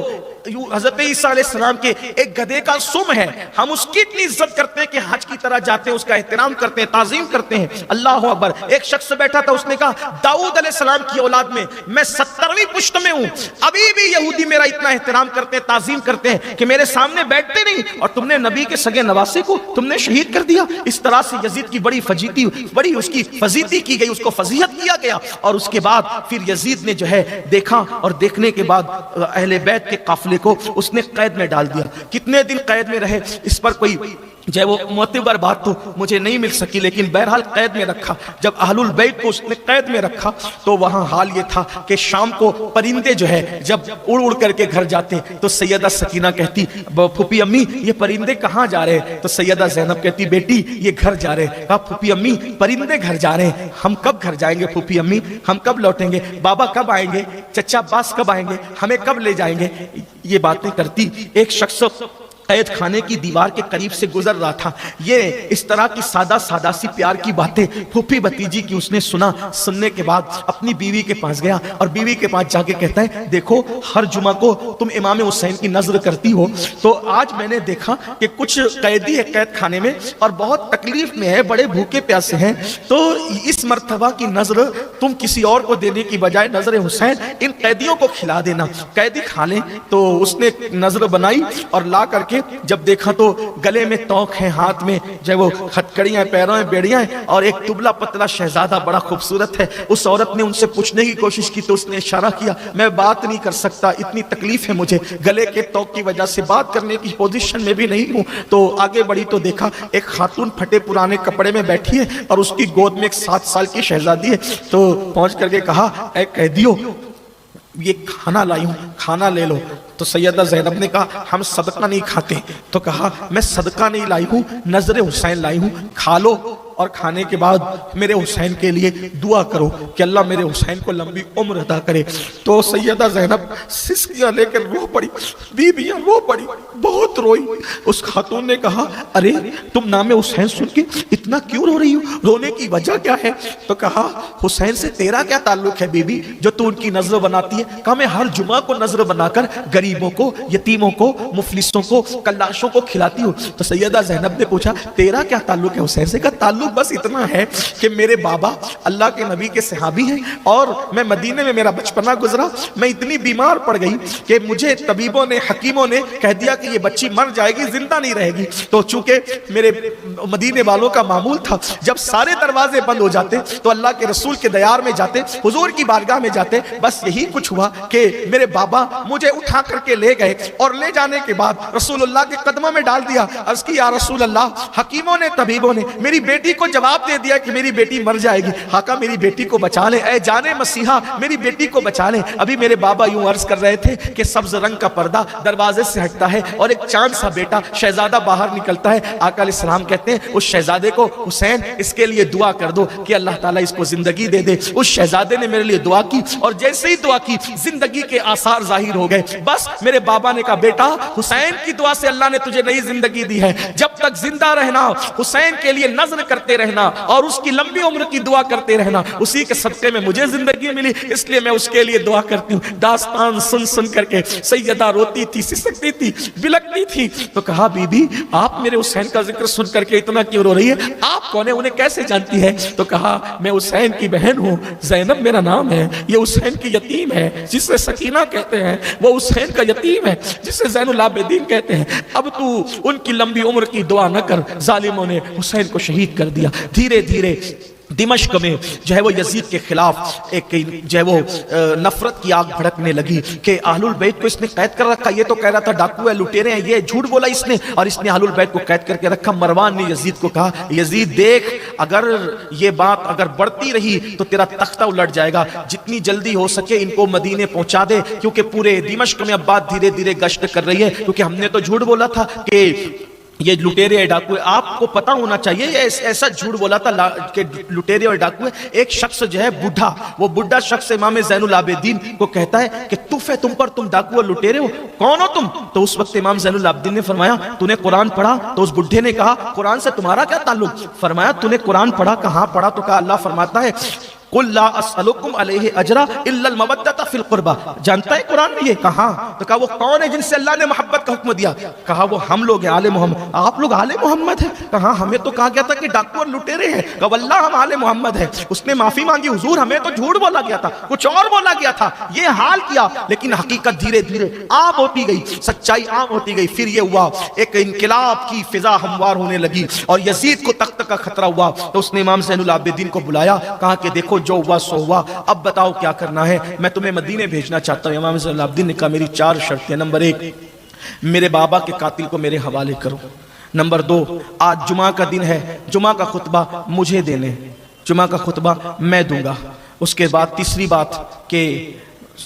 حضرت عیسیٰ علیہ السلام کے ایک گدھے کا سم ہے، ہم اس کی اتنی عزت کرتے ہیں کہ حج کی طرح جاتے ہیں، اس کا احترام کرتے ہیں، تعظیم کرتے ہیں۔ اللہ اکبر۔ ایک شخص بیٹھا تھا، اس نے کہا داؤد علیہ السلام کی اولاد میں 70ویں پشت میں ہوں، ابھی بھی یہودی میرا اتنا احترام کرتے ہیں، تعظیم کرتے ہیں کہ میرے سامنے بیٹھتے نہیں، اور تم نے نبی کے سگے نواسے کو تم نے شہید کر دیا۔ اس طرح سے یزید کی بڑی اس کی فضیلت کی گئی، اس کو فضیحت کیا گیا، اور اس کے بعد پھر یزید نے جو ہے دیکھا، اور دیکھنے کے بعد اہل بیت کے قافلے کو اس نے قید میں ڈال دیا۔ کتنے دن قید میں رہے اس پر کوئی جو ہے وہ معتبر بات تو مجھے نہیں مل سکی، لیکن بہرحال قید میں رکھا۔ جب اہل البیت کو اس نے قید میں رکھا تو وہاں حال یہ تھا کہ شام کو پرندے جو ہے جب اڑ اڑ کر کے گھر جاتے تو سیدہ سکینہ کہتی پھوپھی امی یہ پرندے کہاں جا رہے ہیں؟ تو سیدہ زینب کہتی بیٹی یہ گھر جا رہے ہیں۔ کہا پھوپھی امی پرندے گھر جا رہے ہیں، ہم کب گھر جائیں گے؟ پھوپھی امی ہم کب لوٹیں گے؟ بابا کب آئیں گے؟ چچا عباس کب آئیں گے؟ ہمیں کب لے جائیں گے؟ یہ باتیں کرتی۔ ایک شخص قید خانے کی دیوار کے قریب سے گزر رہا تھا، یہ اس طرح کی سادہ سادہ سی پیار کی باتیں پھوپھی بھتیجی کی اس نے سنا۔ سننے کے بعد اپنی بیوی کے پاس گیا اور بیوی کے پاس جا کے کہتا ہے دیکھو ہر جمعہ کو تم امام حسین کی نظر کرتی ہو، تو آج میں نے دیکھا کہ کچھ قیدی ہے قید خانے میں اور بہت تکلیف میں ہے، بڑے بھوکے پیاسے ہیں، تو اس مرتبہ کی نظر تم کسی اور کو دینے کی بجائے نظر حسین ان قیدیوں کو کھلا دینا، قیدی کھا لیں۔ تو اس نے نظر بنائی اور لا کر کے جب دیکھا تو گلے میں توق ہے، ہاتھ میں جو وہ ہتکڑیاں، پیروں میں بیڑیاں ہیں، اور ایک دبلا پتلا شہزادہ بڑا خوبصورت ہے۔ اس عورت نے ان سے پوچھنے کی کوشش کی تو اس نے اشارہ کیا میں بات نہیں کر سکتا، اتنی تکلیف ہے مجھے، گلے کے توق کی وجہ سے بات کرنے کی پوزیشن میں بھی نہیں ہوں۔ تو آگے بڑھی تو دیکھا ایک خاتون پھٹے پرانے کپڑے میں بیٹھی ہے اور اس کی گود میں ایک 7 سال کی شہزادی ہے۔ تو پہنچ کر کے کہا اے قیدیو یہ کھانا لائی ہوں، کھانا لے لو۔ تو سیدہ زینب نے کہا ہم صدقہ نہیں کھاتے، تو کہا میں صدقہ نہیں لائی ہوں، نظر حسین لائی ہوں، کھا لو، اور کھانے کے بعد میرے حسین کے لیے دعا کرو کہ اللہ میرے حسین کو لمبی عمر عطا کرے۔ تو سیدہ زینب سسکیاں لے کر رو پڑی، بیویاں رو پڑی، بہت روئی۔ اس خاتون نے کہا ارے تم نام حسین سن کے اتنا کیوں رو رہی ہو، رونے کی وجہ کیا ہے؟ تو کہا حسین سے تیرا کیا تعلق ہے بیوی جو تو ان کی نظر بناتی ہے؟ کہا میں ہر جمعہ کو نظر بنا کر غریبوں کو، یتیموں کو، مفلسوں کو، کلاشوں کو کھلاتی ہوں۔ تو سیدہ زینب نے پوچھا تیرا کیا تعلق ہے حسین سے؟ کہا تعلق بس اتنا ہے کہ میرے بابا اللہ کے نبی کے صحابی ہیں اور میں مدینے میں میرا بچپنا گزرا، میں اتنی بیمار پڑ گئی کہ مجھے طبیبوں نے، حکیموں نے کہہ دیا کہ یہ بچی مر جائے گی، زندہ نہیں رہے گی۔ تو چونکہ میرے مدینے والوں کا معمول تھا جب سارے دروازے بند ہو جاتے تو اللہ کے رسول کے دیار میں جاتے، حضور کی بارگاہ میں جاتے، بس یہی کچھ ہوا کہ میرے بابا مجھے اٹھا کر کے لے گئے اور لے جانے کے بعد رسول اللہ کے قدموں میں ڈال دیا۔ عرض کی یا رسول اللہ حکیموں نے، طبیبوں نے میری بیٹی کو جواب دے دیا کہ میری بیٹی مر جائے گی، آقا میری بیٹی کو بچا لیں، اے جانے مسیحا میری بیٹی کو بچا لیں۔ ابھی میرے بابا یوں عرض کر رہے تھے کہ سبز رنگ کا پردہ دروازے سے ہٹتا ہے اور ایک چاند سا بیٹا شہزادہ باہر نکلتا ہے۔ آقا علیہ السلام کہتے ہیں اس شہزادے کو حسین اس کے لیے دعا کر دو کہ اللہ تعالیٰ اس کو زندگی دے دے۔ اس شہزادے نے میرے لیے دعا کی اور جیسے ہی دعا کی زندگی کے آثار ظاہر ہو گئے۔ بس میرے بابا نے کہا بیٹا حسین کی دعا سے اللہ نے تجھے نئی زندگی دی ہے، جب تک زندہ رہنا حسین کے لیے نظر کرتے رہنا اور اس کی لمبی عمر کی دعا کرتے رہنا، اسی کے صدقے میں مجھے زندگی ملی، اس لیے میں اس کے لیے دعا کرتی ہوں۔ داستان سن سن کر کے سیدہ روتی تھی، سسکتی تھی، بلکتی تھی۔ تو کہا بی بی آپ میرے حسین کا ذکر سن کر کے اتنا کیوں رو رہی ہے؟ آپ کون ہے، انہیں کیسے جانتی ہے؟ تو کہا میں حسین کی بہن ہوں، زینب میرا نام ہے، یہ حسین کی یتیم ہے جسے سکینہ کہتے ہیں، وہ حسین کا یتیم ہے جسے زین العابدین کہتے ہیں۔ اب تو ان کی لمبی عمر کی دعا نہ کر، ظالموں نے حسین کو شہید کر دیا۔ دھیرے دھیرے دمشق میں جو ہے وہ یزید کے خلاف ایک جو ہے وہ نفرت کی آگ بھڑکنے لگی کہ اہل البیت کو اس نے قید کر رکھا۔ یہ تو کہہ رہا تھا ڈاکو ہے، لٹیرے ہیں، یہ جھوٹ بولا اس نے، اور اس نے اہل البیت کو قید کر کے رکھا۔ مروان نے یزید کو کہا یزید دیکھ اگر یہ بات اگر بڑھتی رہی تو تیرا تختہ الٹ جائے گا، جتنی جلدی ہو سکے ان کو مدینے پہنچا دے، کیونکہ پورے دمشق میں اب بات دھیرے دھیرے گشت کر رہی ہے، کیونکہ ہم نے تو جھوٹ بولا تھا کہ یہ لٹیرے اور ڈاکو، آپ کو پتا ہونا چاہیے یہ ایسا جھوٹ بولا تھا کہ لٹیرے اور ڈاکو، ایک شخص جو ہے بوڑھا، وہ بوڑھا شخص امام زین العابدین کو کہتا ہے کہ تف ہے تم پر، تم ڈاکو اور لٹیرے ہو، کون ہو تم؟ تو اس وقت امام زین العابدین نے فرمایا تو نے قرآن پڑھا؟ تو اس بوڑھے نے کہا قرآن سے تمہارا کیا تعلق؟ فرمایا تو نے قرآن پڑھا؟ کہاں پڑھا؟ تو کہا اللہ فرماتا ہے قُلْ لَا أَسْأَلُكُمْ عَلَيْهِ أَجْرًا إِلَّا الْمَوَدَّةَ فِي الْقُرْبَى۔ جانتا ہے قرآن میں یہ؟ کہاں؟ تو کہا وہ کون ہے جن سے اللہ نے محبت کا حکم دیا؟ کہا وہ ہم لوگ ہیں آل محمد۔ آپ لوگ آل محمد ہیں؟ کہا ہمیں تو کہا گیا تھا کہ ڈاکو اور لٹیرے ہیں۔ کہا واللہ ہم آل محمد ہیں۔ اس نے معافی مانگی، حضور ہمیں تو جھوٹ بولا گیا تھا، کچھ اور بولا گیا تھا، یہ حال کیا، لیکن حقیقت دھیرے دھیرے عام ہوتی گئی، سچائی عام ہوتی گئی۔ پھر یہ ہوا ایک انقلاب کی فضا ہموار ہونے لگی اور یزید کو تخت کا خطرہ ہوا، تو اس نے امام زین العابدین کو بلایا، کہا کہ دیکھو جو ہوا سو ہوا، اب بتاؤ کیا کرنا ہے، میں تمہیں مدینے بھیجنا چاہتا ہوں۔ امام زین العابدین نے کہا میری 4 شرطیں، نمبر 1 میرے بابا کے قاتل کو میرے حوالے کرو، نمبر 2 آج جمعہ کا دن ہے، جمعہ کا خطبہ مجھے دینے، جمعہ کا خطبہ میں دوں گا، اس کے بعد تیسری بات کہ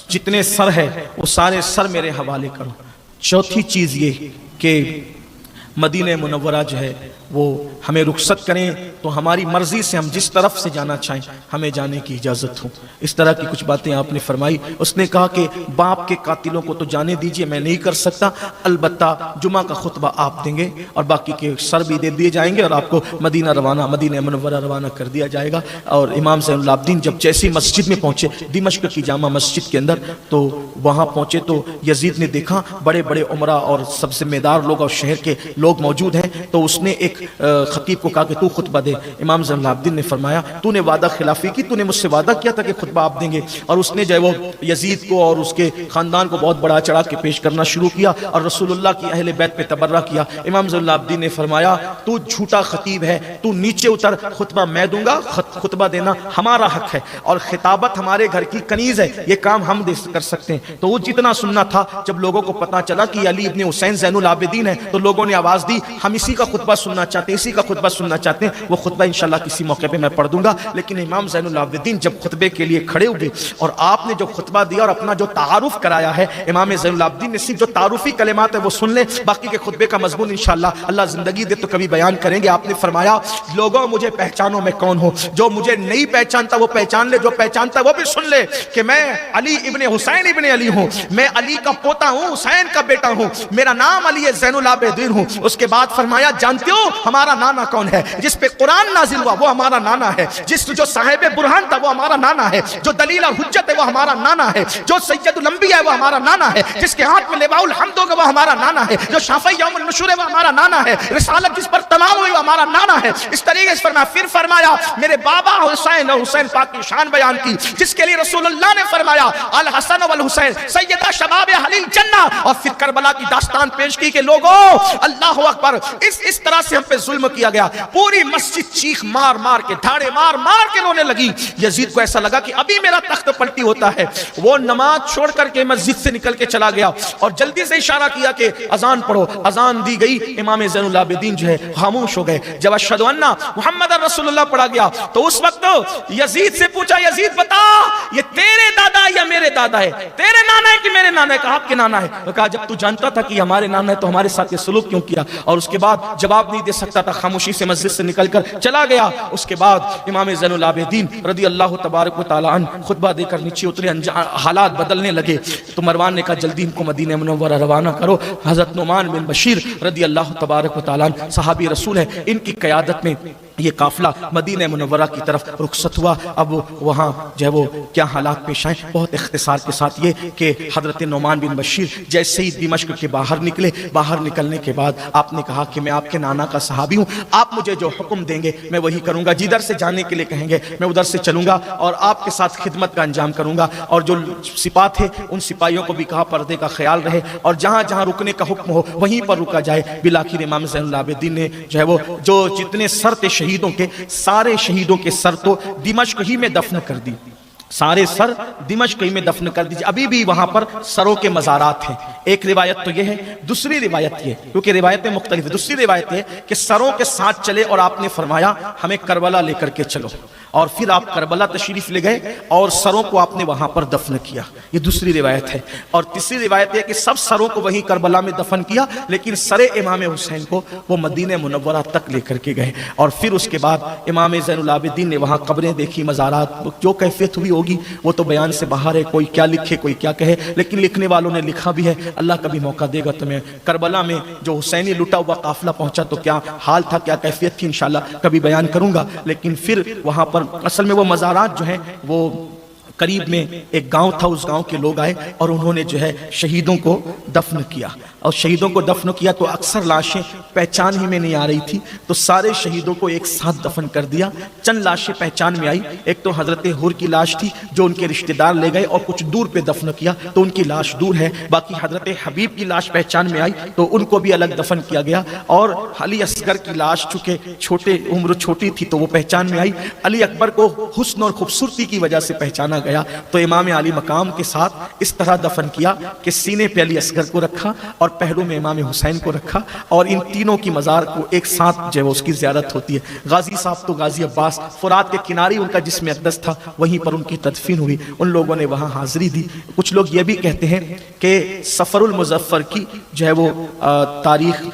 جتنے سر ہے وہ سارے سر میرے حوالے کرو، چوتھی چیز یہ کہ مدینہ منورہ جو ہے وہ ہمیں رخصت کریں تو ہماری مرضی سے ہم جس طرف سے جانا چاہیں ہمیں جانے کی اجازت ہو۔ اس طرح کی کچھ باتیں آپ نے فرمائی۔ اس نے کہا کہ باپ کے قاتلوں کو تو جانے دیجئے، میں نہیں کر سکتا، البتہ جمعہ کا خطبہ آپ دیں گے اور باقی کے سر بھی دے دیے جائیں گے اور آپ کو مدینہ منورہ روانہ کر دیا جائے گا۔ اور امام زین العابدین جب جیسی مسجد میں پہنچے، دمشق کی جامع مسجد کے اندر، تو وہاں پہنچے تو یزید نے دیکھا بڑے بڑے عمرہ اور سب ذمہ دار لوگ اور شہر کے لوگ موجود ہیں، تو اس نے ایک خطیب کو کہا کہ تو خطبہ دے۔ امام زین العابدین نے فرمایا تو نے وعدہ خلافی کی، تو نے مجھ سے وعدہ کیا تھا کہ خطبہ آپ دیں گے، اور اس نے جو ہے وہ یزید کو اور اس کے خاندان کو بہت بڑا چڑھا کے پیش کرنا شروع کیا اور رسول اللہ کی اہل بیت پہ تبرہ کیا۔ امام زین العابدین نے فرمایا تو جھوٹا خطیب ہے، تو نیچے اتر، خطبہ میں دوں گا، خطبہ دینا ہمارا حق ہے اور خطابت ہمارے گھر کی کنیز ہے، یہ کام ہم کر سکتے ہیں۔ تو وہ جتنا سننا تھا، جب لوگوں کو پتا چلا کہ علی ابن حسین زین العابدین ہے تو لوگوں نے آواز دی ہم اسی کا خطبہ سننا چاہتے ہیں، اسی کا خطبہ سننا چاہتے ہیں۔ وہ خطبہ انشاءاللہ کسی موقع پہ میں پڑھ دوں گا۔ لیکن امام زین العابدین جب خطبے کے لیے کھڑے ہوئے اور آپ نے جو خطبہ دیا اور اپنا جو تعارف کرایا ہے، امام زین العابدین نے صرف جو تعارفی کلمات ہے وہ سن لیں، باقی کے خطبے کا مضمون انشاءاللہ اللہ زندگی دے تو کبھی بیان کریں گے۔ آپ نے فرمایا لوگوں مجھے پہچانو میں کون ہوں، جو مجھے نہیں پہچانتا وہ پہچان لے، جو پہچانتا وہ بھی سن لے کہ میں علی ابن حسین ابن علی ہوں، میں علی کا پوتا ہوں، حسین کا بیٹا ہوں، میرا نام علی زین العابدین ہوں۔ اس کے بعد فرمایا جانتے ہو ہمارا نانا کون ہے؟ جس پہ قرآن نازل ہوا وہ ہمارا نانا ہے، جو صاحب برہان تھا وہ ہمارا نانا ہے، جو دلیل اور حجت ہے وہ ہمارا نانا ہے، جو سید الانبیاء ہے وہ ہمارا نانا ہے، جس کے ہاتھ میں لواء الحمد ہوگا وہ ہمارا نانا ہے، جو شافعی یوم النشور ہے وہ ہمارا نانا ہے، رسالت جس پر تمام ہوئی وہ ہمارا نانا ہے۔ اس طریقے سے فرمایا، پھر فرمایا میرے بابا حسین اور حسین پاک کی شان بیان کی، جس کے لیے رسول اللہ نے فرمایا الحسن والحسین سیدہ شباب اہل الجنہ، اور پھر کربلا کی داستان پیش کی کہ لوگوں اللہ اکبر اس طرح سے ہم پہ ظلم کیا گیا۔ پوری مسجد چیخ مار مار کے دھاڑے مار مار کے رونے لگی۔ یزید کو ایسا لگا کہ ابھی میرا تخت پلٹی ہوتا ہے، وہ نماز چھوڑ کر کے مسجد سے نکل کے چلا گیا اور جلدی سے اشارہ کیا کہ اذان پڑھو۔ اذان دی گئی، امام زین العابدین جو ہے خاموش ہو گئے۔ جب اشہد ان محمد رسول اللہ پڑھا گیا تو اس وقت یزید سے پوچھا یزید بتا یہ تیرے دادا یا میرے دادا ہے، تیرے نانا ہے کہ میرے نانا ہے؟ کہا آپ کے نانا ہے۔ تو کہا جب تو جانتا تھا کہ یہ ہمارے نانا ہے تو ہمارے ساتھ یہ سلوک کیوں کیا؟ اور اس کے بعد جواب نہیں دے سکتا تھا، خاموشی سے مسجد سے نکل کر چلا گیا۔ اس کے بعد امام زین العابدین رضی اللہ تبارک و تعالی عنہ خطبہ دے کر نیچے اترے، حالات بدلنے لگے تو مروان نے کہا جلدی ان کو مدینہ منورہ روانہ کرو۔ حضرت نعمان بن بشیر رضی اللہ تبارک و تعالی عنہ صحابی رسول ہیں، ان کی قیادت میں یہ قافلہ مدینہ منورہ کی طرف رخصت ہوا۔ اب وہاں جو ہے وہ کیا حالات پیش آئے، بہت اختصار کے ساتھ یہ کہ حضرت نعمان بن بشیر جیسے ہی دمشق کے باہر نکلے، باہر نکلنے کے بعد آپ نے کہا کہ میں آپ کے نانا کا صحابی ہوں، آپ مجھے جو حکم دیں گے میں وہی کروں گا، جدھر سے جانے کے لیے کہیں گے میں ادھر سے چلوں گا اور آپ کے ساتھ خدمت کا انجام کروں گا۔ اور جو سپاہ تھے ان سپاہیوں کو بھی کہا پردے کا خیال رہے اور جہاں جہاں رکنے کا حکم ہو وہیں پر رکا جائے۔ بالآخر امام زین العابدین نے جو ہے وہ جو جتنے سر تھے شہیدوں کے، سارے شہیدوں کے سر تو دمشق ہی میں دفن کر دی، سارے سر دمشق ہی میں دفن کر دیجئے۔ ابھی بھی وہاں پر سروں کے مزارات ہیں۔ ایک روایت تو یہ ہے، دوسری روایت یہ، کیونکہ روایتیں مختلف ہیں، دوسری روایت یہ کہ سروں کے ساتھ چلے اور آپ نے فرمایا ہمیں کربلا لے کر کے چلو۔ اور پھر آپ کربلا تشریف لے گئے اور سروں کو آپ نے وہاں پر دفن کیا. یہ دوسری روایت ہے. اور تیسری روایت ہے کہ سب سروں کو وہیں کربلا میں دفن کیا لیکن سر امام حسین کو وہ مدینہ منورہ تک لے کر کے گئے. اور پھر اس کے بعد امام زین العابدین نے وہاں قبریں دیکھی, مزارات, جو کیفیت ہوئی ہوگی وہ تو بیان سے باہر ہے, کوئی کیا لکھے کوئی کیا کہے, لیکن لکھنے والوں نے لکھا بھی ہے. اللہ کبھی موقع دے گا تمہیں کربلا میں جو حسینی لٹا ہوا قافلہ پہنچا تو کیا حال تھا, کیا کیفیت تھی, انشاءاللہ کبھی بیان کروں گا. لیکن پھر وہاں پر اصل میں وہ مزارات جو ہیں وہ قریب میں ایک گاؤں تھا, اس گاؤں کے لوگ آئے اور انہوں نے جو ہے شہیدوں کو دفن کیا. اور شہیدوں کو دفن کیا تو اکثر لاشیں پہچان ہی میں نہیں آ رہی تھی, تو سارے شہیدوں کو ایک ساتھ دفن کر دیا. چند لاشیں پہچان میں آئی, ایک تو حضرت حر کی لاش تھی جو ان کے رشتہ دار لے گئے اور کچھ دور پہ دفن کیا تو ان کی لاش دور ہے. باقی حضرت حبیب کی لاش پہچان میں آئی تو ان کو بھی الگ دفن کیا گیا. اور علی اصغر کی لاش چونکہ عمر چھوٹی تھی تو وہ پہچان میں آئی. علی اکبر کو حسن اور خوبصورتی کی وجہ سے پہچانا گیا تو امام علی مقام کے ساتھ اس طرح دفن کیا کہ سینے پہ علی اصغر کو رکھا اور پہلو میں امام حسین کو رکھا, اور ان تینوں کی مزار کو ایک ساتھ جو ہے اس کی زیارت ہوتی ہے. غازی صاحب تو غازی عباس فرات کے کنارے ان کا جسم اقدس تھا, وہیں پر ان کی تدفین ہوئی, ان لوگوں نے وہاں حاضری دی. کچھ لوگ یہ بھی کہتے ہیں کہ سفر المظفر کی جو ہے وہ تاریخ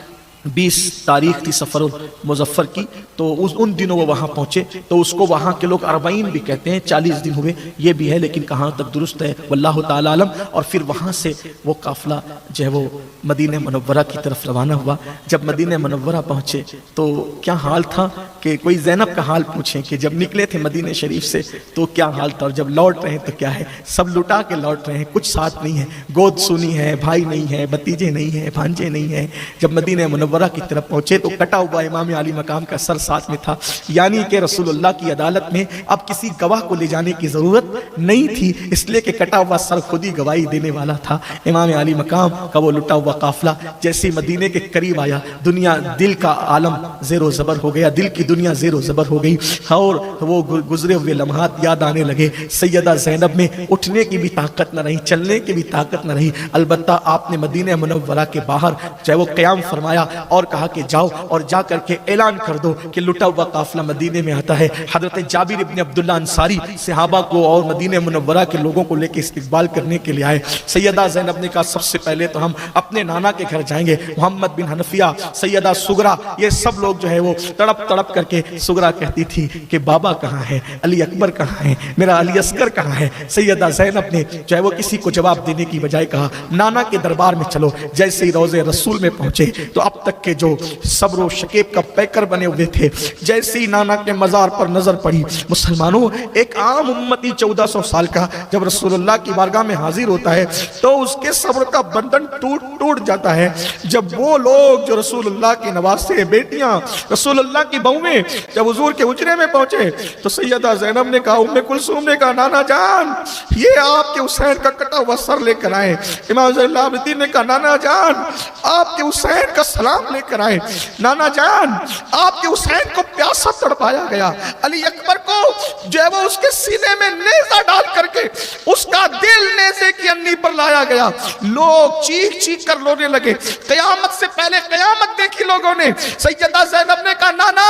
20 تاریخ تھی سفر المظفر کی, تو ان دنوں وہ وہاں پہنچے تو اس کو وہاں کے لوگ 40 بھی کہتے ہیں, 40 دن ہوئے یہ بھی ہے, لیکن کہاں تک درست ہے واللہ تعالی عالم. اور پھر وہاں سے وہ قافلہ جو ہے وہ مدینہ منورہ کی طرف روانہ ہوا. جب مدینہ منورہ پہنچے تو کیا حال تھا کہ کوئی زینب کا حال پوچھیں کہ جب نکلے تھے مدینہ شریف سے تو کیا حال تھا, اور جب لوٹ رہے ہیں تو کیا ہے, سب لٹا کے لوٹ رہے ہیں, کچھ ساتھ نہیں ہے, گود سونی ہے, بھائی نہیں ہے, بھتیجے نہیں ہیں, بھانجے نہیں ہیں. جب مدینہ منورہ کی طرف پہنچے تو کٹا ہوا امام علی مقام کا سر ساتھ میں تھا, یعنی کہ رسول اللہ کی عدالت میں اب کسی گواہ کو لے جانے کی ضرورت نہیں تھی, اس لیے کہ کٹا ہوا سر خود ہی گواہی دینے والا تھا. امام علی مقام کا وہ لٹا ہوا قافلہ جیسے مدینے کے قریب آیا, دنیا دل کا عالم زیر و زبر ہو گیا, دل کی دنیا زیر و زبر ہو گئی, اور وہ گزرے ہوئے لمحات یاد آنے لگے. سیدہ زینب میں اٹھنے کی بھی طاقت نہ رہی, چلنے کی بھی طاقت نہ رہی, البتہ آپ نے مدینہ منورہ کے باہر چاہے وہ قیام فرمایا اور کہا کہ جاؤ اور جا کر کے اعلان کر دو کہ لٹا ہوا قافلہ مدینے میں آتا ہے. حضرت جابر ابن عبداللہ انصاری صحابہ کو اور مدینہ منورہ کے لوگوں کو لے کے استقبال کرنے کے لیے آئے. سیدہ زینب نے کہا سب سے پہلے تو ہم اپنے نانا کے گھر جائیں گے. محمد بن حنفیہ, سیدہ سغرا, یہ سب لوگ جو ہے وہ تڑپ تڑپ کر کے, سغرا کہتی تھی کہ بابا کہاں ہے, علی اکبر کہاں ہے, میرا علی اصغر کہاں ہے. سیدہ زینب نے چاہے وہ کسی کو جواب دینے کی بجائے کہا نانا کے دربار میں چلو. جیسے ہی روضے رسول میں پہنچے تو اب تک کے جو صبر و شکیب کا پیکر بنے ہوئے تھے, جیسے ہی نانا کے مزار پر نظر پڑی, مسلمانوں ایک عام امتی 1400 سال کا جب رسول اللہ کی بارگاہ میں حاضر ہوتا ہے تو اس کے صبر کا بندھن ٹوٹ جاتا ہے. جب وہ لوگ جو رسول اللہ کی نواسے, بیٹیاں, رسول اللہ کی بہویں جب حضور کے حجرے میں پہنچے تو سیدہ زینب نے کہا, ام کلثوم نے کہا نانا جان یہ آپ کے حسین کا کٹا ہوا سر لے کر آئے. امام زین العابدین نے کہا نانا جان آپ کے حسین کا سلام لے کر آئے. نانا جان آپ کے حسین کو پیاسا تڑپایا گیا, علی اکبر کو جو ہے وہ اس کے سینے میں نیزہ ڈال کر کے اس کا دل نیزے کی انی پر لایا گیا. لوگ چیخ چیخ کر رونے لگے. قیامت سے پہلے قیامت دیکھی لوگوں نے. سیدہ زینب نے کہا نانا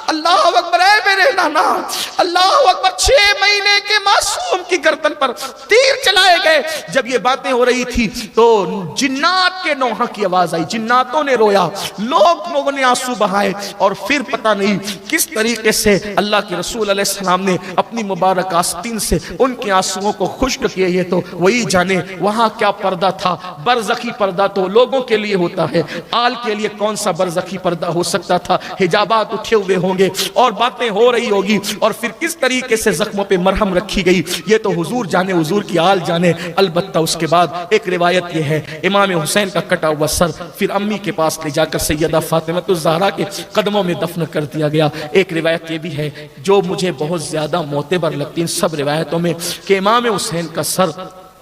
اللہ اکبر, اے میرے نانا اللہ اکبر. 6 مہینے کے معصوم کی گردن پر تیر چلائے گئے. جب یہ باتیں ہو رہی تھی تو جنات کے نوحہ کی آواز آئی, جناتوں نے رویا, لوگوں نے آنسو بہائے, اور پھر پتہ نہیں کس طریقے سے اللہ کے رسول علیہ السلام نے اپنی مبارک آستین سے ان کے آنسوؤں کو خشک کیا. یہ تو وہی جانے وہاں کیا پردہ تھا. برزخی پردہ تو لوگوں کے لیے ہوتا ہے, آل کے لیے کون سا برزخی پردہ ہو سکتا تھا. حجابات اٹھے ہوئے ہوں گے اور باتیں ہو رہی ہوگی, اور پھر کس طریقے سے زخموں پہ مرہم رکھی گئی یہ تو حضور جانے, حضور کی آل جانے. البتہ اس کے بعد ایک روایت یہ ہے امام حسین کا کٹا ہوا سر پھر امی کے پاس لے جا کر سیدہ فاطمہ الزہرا کے قدموں میں دفن کر دیا گیا. ایک روایت یہ بھی ہے جو مجھے بہت زیادہ معتبر لگتی ان سب روایتوں میں کہ امام حسین کا سر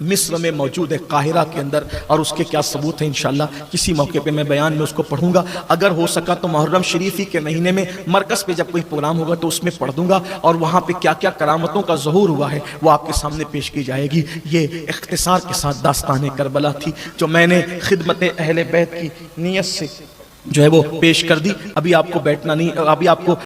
مصر میں موجود ہے, قاہرہ کے اندر, اور اس کے کیا ثبوت ہیں انشاءاللہ کسی موقع پہ میں بیان میں اس کو پڑھوں گا. اگر ہو سکا تو محرم شریفی کے مہینے میں مرکز پہ جب کوئی پروگرام ہوگا تو اس میں پڑھ دوں گا, اور وہاں پہ کیا کیا کرامتوں کا ظہور ہوا ہے وہ آپ کے سامنے پیش کی جائے گی. یہ اختصار کے ساتھ داستان کربلا تھی جو میں نے خدمت اہل بیت کی نیت سے جو ہے وہ پیش کر دی. ابھی آپ کو بیٹھنا نہیں, ابھی آپ کو